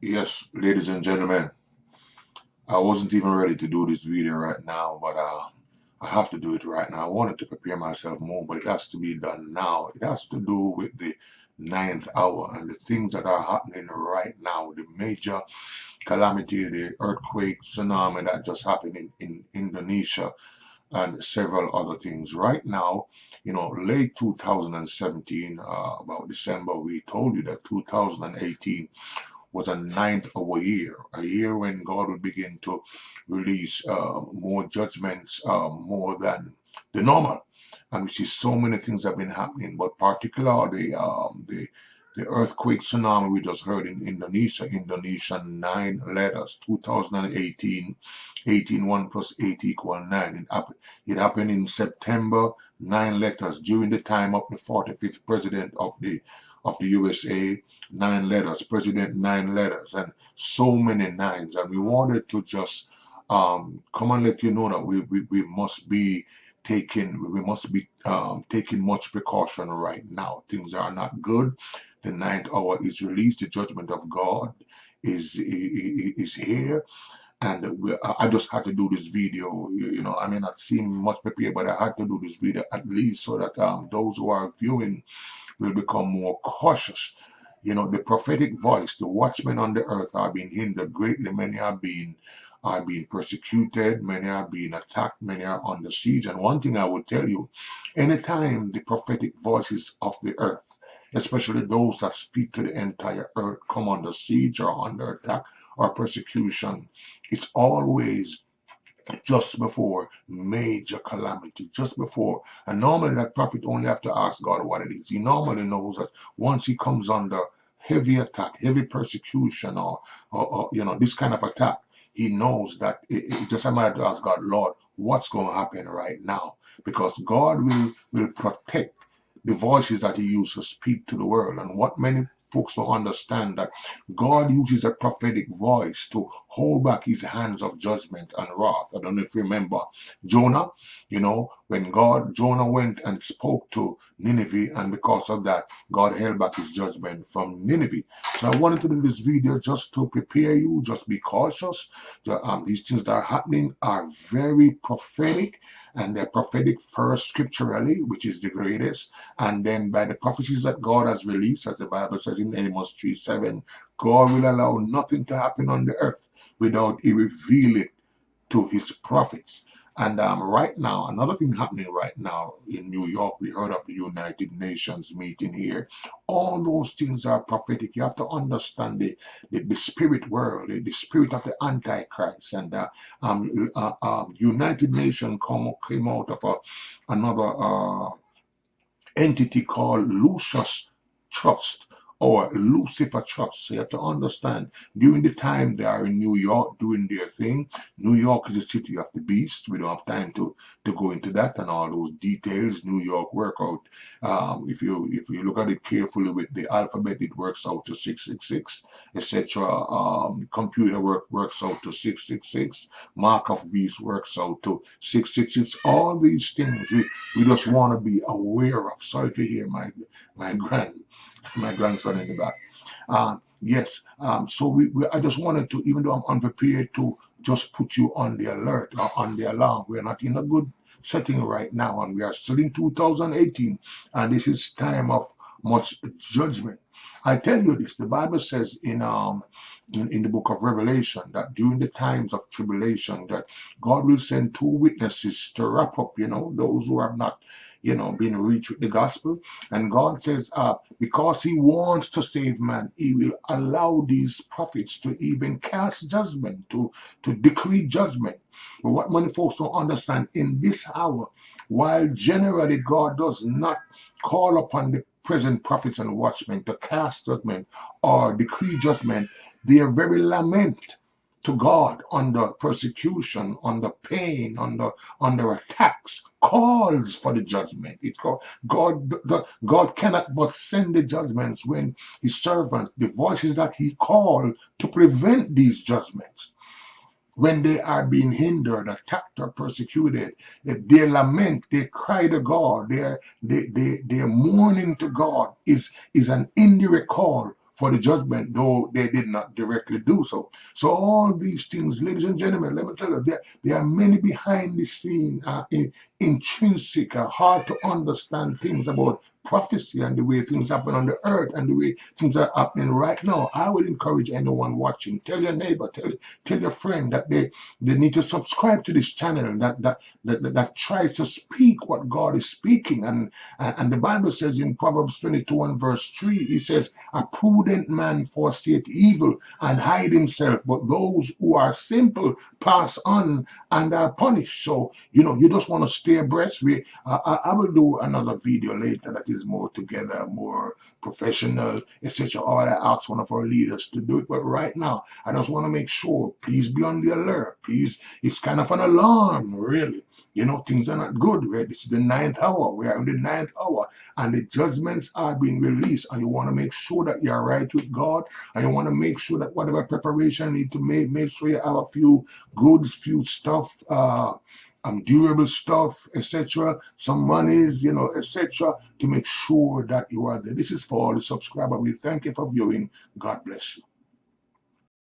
Yes, ladies and gentlemen, I wasn't even ready to do this video right now, but I have to do it right now. I wanted to prepare myself more, but it has to be done now. It has to do with the ninth hour and the things that are happening right now, the major calamity, the earthquake, tsunami that just happened in Indonesia and several other things. Right now, late 2017, about December, we told you that 2018 was a ninth of a year when God would begin to release more judgments, more than the normal. And we see so many things have been happening, but particularly the earthquake tsunami we just heard in Indonesia, 9 letters, 2018, 18, 1 plus 8 equal 9. It happened in September, 9 letters, during the time of the 45th president of the USA, 9 letters, president, 9 letters, and so many nines. And we wanted to just come and let you know that we must be taking much precaution right now. Things are not good. The ninth hour is released. The judgment of God is here. And I just had to do this video. I may not seem much prepared, but I had to do this video at least so that those who are viewing will become more cautious. The prophetic voice, the watchmen on the earth are being hindered greatly. Many are being persecuted, many are being attacked, many are under siege. And one thing I would tell you, anytime the prophetic voices of the earth, especially those that speak to the entire earth, come under siege or under attack or persecution, it's always just before major calamity, just before. And normally that prophet only have to ask God what it is. He normally knows that once he comes under heavy attack, heavy persecution, or this kind of attack, he knows that it just a matter to ask God, Lord, what's going to happen right now? Because God will protect the voices that he uses to speak to the world. And what many folks don't understand, that God uses a prophetic voice to hold back his hands of judgment and wrath. I don't know if you remember Jonah, when Jonah went and spoke to Nineveh, and because of that, God held back his judgment from Nineveh. So I wanted to do this video just to prepare you, just be cautious. These things that are happening are very prophetic, and they're prophetic first scripturally, which is the greatest, and then by the prophecies that God has released, as the Bible says in Amos 3:7, God will allow nothing to happen on the earth without he reveal it to his prophets. And right now, another thing happening right now in New York, we heard of the United Nations meeting here. All those things are prophetic. You have to understand the spirit world, the spirit of the Antichrist. And United Nations came out of another entity called Lucius Trust or Lucifer Trust. So you have to understand, during the time they are in New York doing their thing, New York is the city of the beast. We don't have time to go into that and all those details. New York workout. If you look at it carefully with the alphabet, it works out to 666, etc. Computer works out to 666. Mark of beast works out to 666. All these things we just want to be aware of. Sorry if you hear my grandson in the back. Yes. So I just wanted to, even though I'm unprepared, to just put you on the alert or on the alarm. We're not in a good setting right now, and we are still in 2018, and this is time of much judgment. I tell you this, the Bible says in the book of Revelation that during the times of tribulation, that God will send two witnesses to wrap up, those who have not, been reached with the gospel. And God says, because he wants to save man, he will allow these prophets to even cast judgment, to decree judgment. But what many folks don't understand, in this hour, while generally God does not call upon the present prophets and watchmen to cast judgment or decree judgment, their very lament to God under persecution, under pain, under attacks, calls for the judgment. It's called God cannot but send the judgments when his servants, the voices that he called to prevent these judgments, when they are being hindered, attacked, or persecuted, their lament, they cry to God, their mourning to God is an indirect call for the judgment, though they did not directly do so. So all these things, ladies and gentlemen, let me tell you, there are many behind the scene, intrinsic, hard to understand things about prophecy and the way things happen on the earth and the way things are happening right now. I would encourage anyone watching, tell your neighbor, tell your friend that they need to subscribe to this channel that tries to speak what God is speaking. And the Bible says in Proverbs 22 and verse 3, it says, a prudent man foreseeth evil and hide himself, but those who are simple pass on and are punished. So, you just want to stay abreast. I will do another video later that is more together, more professional, etc. Or I ask one of our leaders to do it. But right now, I just want to make sure, please be on the alert. Please, it's kind of an alarm, really. Things are not good, right? This is the 9th hour. We are in the 9th hour, and the judgments are being released. And you want to make sure that you're right with God, and you want to make sure that whatever preparation you need to make sure you have a few goods, few stuff, durable stuff, etc. Some monies, etc. to make sure that you are there. This is for all the subscribers. We thank you for viewing. God bless you.